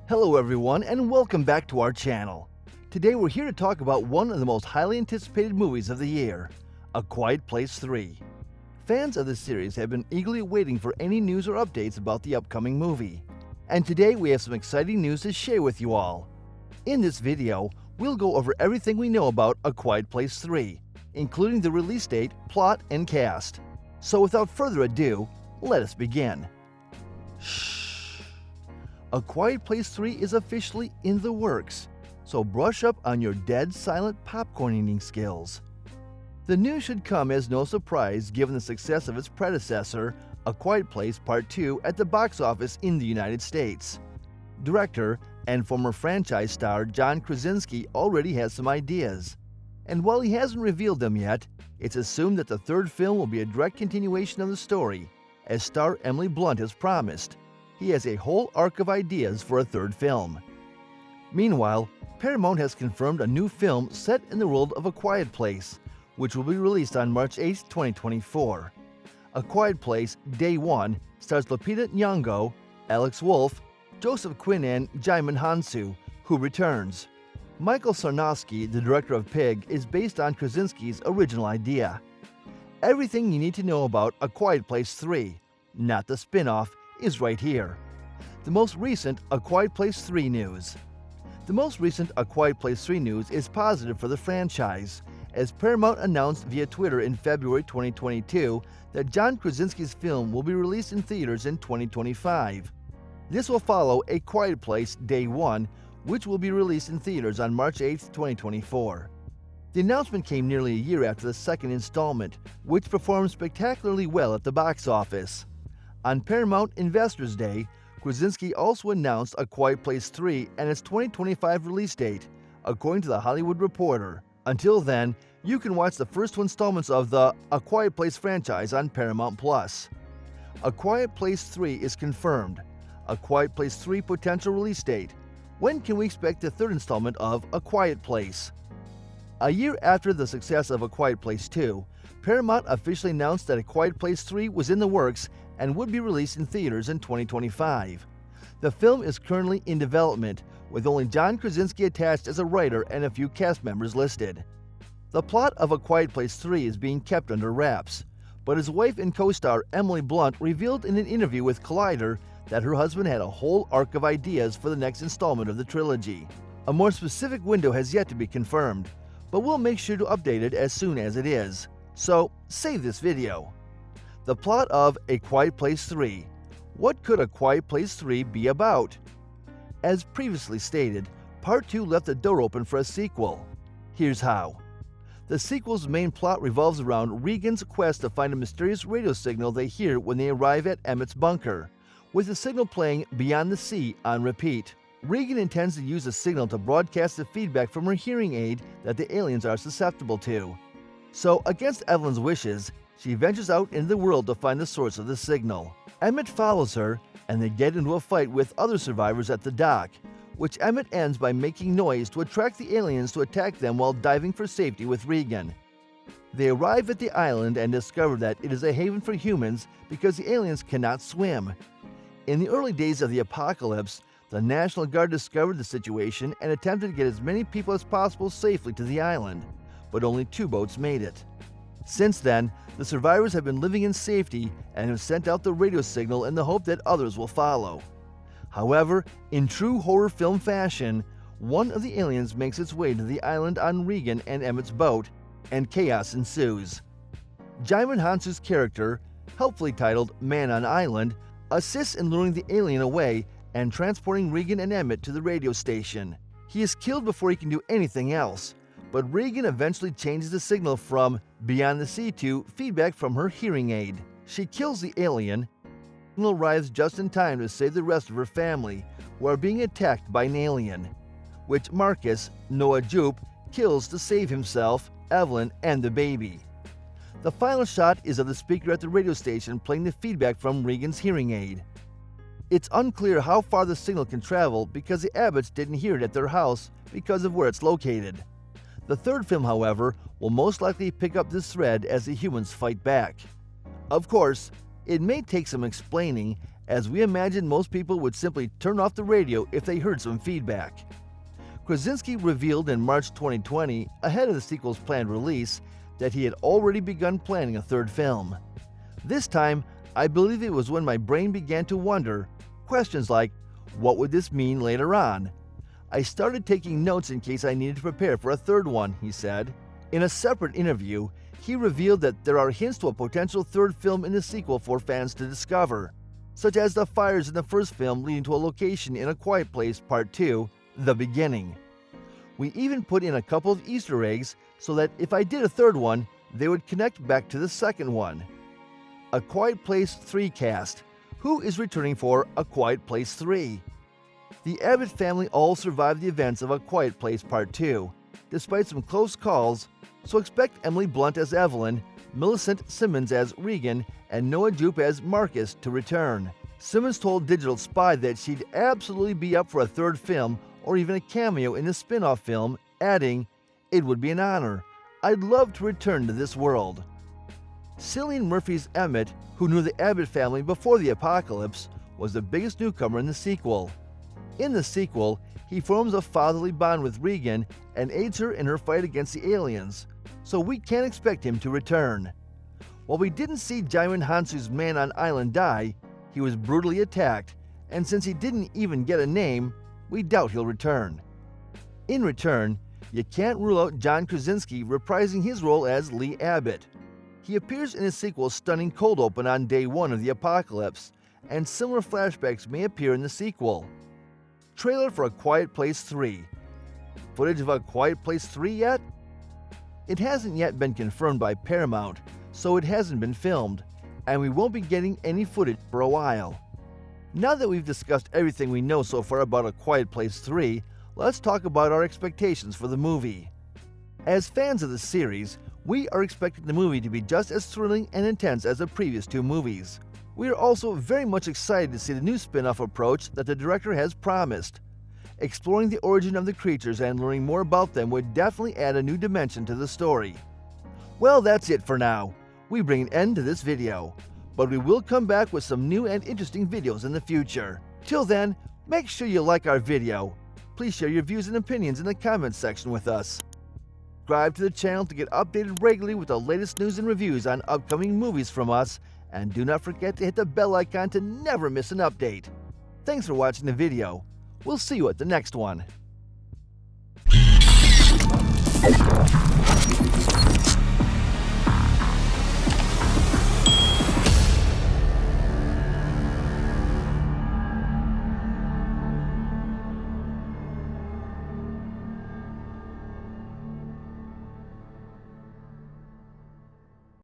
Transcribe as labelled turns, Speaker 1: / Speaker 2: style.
Speaker 1: Hello everyone and welcome back to our channel. Today we're here to talk about one of the most highly anticipated movies of the year, A Quiet Place 3. Fans of the series have been eagerly waiting for any news or updates about the upcoming movie. And today we have some exciting news to share with you all. In this video, we'll go over everything we know about A Quiet Place 3, including the release date, plot, and cast. So without further ado, let us begin. Shh. A Quiet Place 3 is officially in the works, so brush up on your dead silent popcorn eating skills. The news should come as no surprise given the success of its predecessor, A Quiet Place Part 2, at the box office in the United States. Director and former franchise star John Krasinski already has some ideas. And while he hasn't revealed them yet, it's assumed that the third film will be a direct continuation of the story, as star Emily Blunt has promised. He has a whole arc of ideas for a third film. Meanwhile, Paramount has confirmed a new film set in the world of A Quiet Place, which will be released on March 8, 2024. A Quiet Place Day 1 stars Lupita Nyong'o, Alex Wolff, Joseph Quinn, and Djimon Hounsou, who returns. Michael Sarnowski, the director of Pig, is based on Krasinski's original idea. Everything you need to know about A Quiet Place 3, not the spin-off, is right here. The most recent A Quiet Place 3 news. The most recent A Quiet Place 3 news is positive for the franchise, as Paramount announced via Twitter in February 2022 that John Krasinski's film will be released in theaters in 2025. This will follow A Quiet Place Day 1, which will be released in theaters on March 8, 2024. The announcement came nearly a year after the second installment, which performed spectacularly well at the box office. On Paramount Investors Day, Krasinski also announced A Quiet Place 3 and its 2025 release date, according to The Hollywood Reporter. Until then, you can watch the first two installments of the A Quiet Place franchise on Paramount+. A Quiet Place 3 is confirmed. A Quiet Place 3 potential release date. When can we expect the third installment of A Quiet Place? A year after the success of A Quiet Place 2, Paramount officially announced that A Quiet Place 3 was in the works and would be released in theaters in 2025. The film is currently in development, with only John Krasinski attached as a writer and a few cast members listed. The plot of A Quiet Place 3 is being kept under wraps, but his wife and co-star Emily Blunt revealed in an interview with Collider that her husband had a whole arc of ideas for the next installment of the trilogy. A more specific window has yet to be confirmed, but we'll make sure to update it as soon as it is. So, save this video. The plot of A Quiet Place 3. What could A Quiet Place 3 be about? As previously stated, Part 2 left the door open for a sequel. Here's how. The sequel's main plot revolves around Regan's quest to find a mysterious radio signal they hear when they arrive at Emmett's bunker, with the signal playing Beyond the Sea on repeat. Regan intends to use the signal to broadcast the feedback from her hearing aid that the aliens are susceptible to. So, against Evelyn's wishes, she ventures out into the world to find the source of the signal. Emmett follows her, and they get into a fight with other survivors at the dock, which Emmett ends by making noise to attract the aliens to attack them while diving for safety with Regan. They arrive at the island and discover that it is a haven for humans because the aliens cannot swim. In the early days of the apocalypse, the National Guard discovered the situation and attempted to get as many people as possible safely to the island, but only 2 boats made it. Since then, the survivors have been living in safety and have sent out the radio signal in the hope that others will follow. However, in true horror film fashion, one of the aliens makes its way to the island on Regan and Emmett's boat, and chaos ensues. Djimon Hounsou's character, helpfully titled Man on Island, assists in luring the alien away and transporting Regan and Emmett to the radio station. He is killed before he can do anything else, but Regan eventually changes the signal from Beyond the Sea to feedback from her hearing aid. She kills the alien and arrives just in time to save the rest of her family, who are being attacked by an alien, which Marcus, Noah Jupe, kills to save himself, Evelyn, and the baby. The final shot is of the speaker at the radio station playing the feedback from Regan's hearing aid. It's unclear how far the signal can travel because the Abbotts didn't hear it at their house because of where it's located. The third film, however, will most likely pick up this thread as the humans fight back. Of course, it may take some explaining, as we imagine most people would simply turn off the radio if they heard some feedback. Krasinski revealed in March 2020, ahead of the sequel's planned release, that he had already begun planning a third film. This time, I believe it was when my brain began to wonder questions like, what would this mean later on? I started taking notes in case I needed to prepare for a third one, he said. In a separate interview, he revealed that there are hints to a potential third film in the sequel for fans to discover, such as the fires in the first film leading to a location in A Quiet Place Part 2, The Beginning. We even put in a couple of Easter eggs so that if I did a third one, they would connect back to the second one. A Quiet Place 3 cast. Who is returning for A Quiet Place 3? The Abbott family all survived the events of A Quiet Place Part 2, despite some close calls, so expect Emily Blunt as Evelyn, Millicent Simmonds as Regan, and Noah Jupe as Marcus to return. Simmonds told Digital Spy that she'd absolutely be up for a third film or even a cameo in the spin-off film, adding, "It would be an honor. I'd love to return to this world." Cillian Murphy's Emmett, who knew the Abbott family before the apocalypse, was the biggest newcomer in the sequel. In the sequel, he forms a fatherly bond with Regan and aids her in her fight against the aliens, so we can't expect him to return. While we didn't see Jaimin Hansu's man on island die, he was brutally attacked, and since he didn't even get a name, we doubt he'll return. In return, you can't rule out John Krasinski reprising his role as Lee Abbott. He appears in his sequel's stunning cold open on day one of the apocalypse, and similar flashbacks may appear in the sequel. Trailer for A Quiet Place 3. Footage of A Quiet Place 3 yet? It hasn't yet been confirmed by Paramount, so it hasn't been filmed, and we won't be getting any footage for a while. Now that we've discussed everything we know so far about A Quiet Place 3, let's talk about our expectations for the movie. As fans of the series, we are expecting the movie to be just as thrilling and intense as the previous two movies. We are also very much excited to see the new spin-off approach that the director has promised. Exploring the origin of the creatures and learning more about them would definitely add a new dimension to the story. Well, that's it for now. We bring an end to this video, but we will come back with some new and interesting videos in the future. Till then, make sure you like our video. Please share your views and opinions in the comments section with us. Subscribe to the channel to get updated regularly with the latest news and reviews on upcoming movies from us, and do not forget to hit the bell icon to never miss an update. Thanks for watching the video. We'll see you at the next one.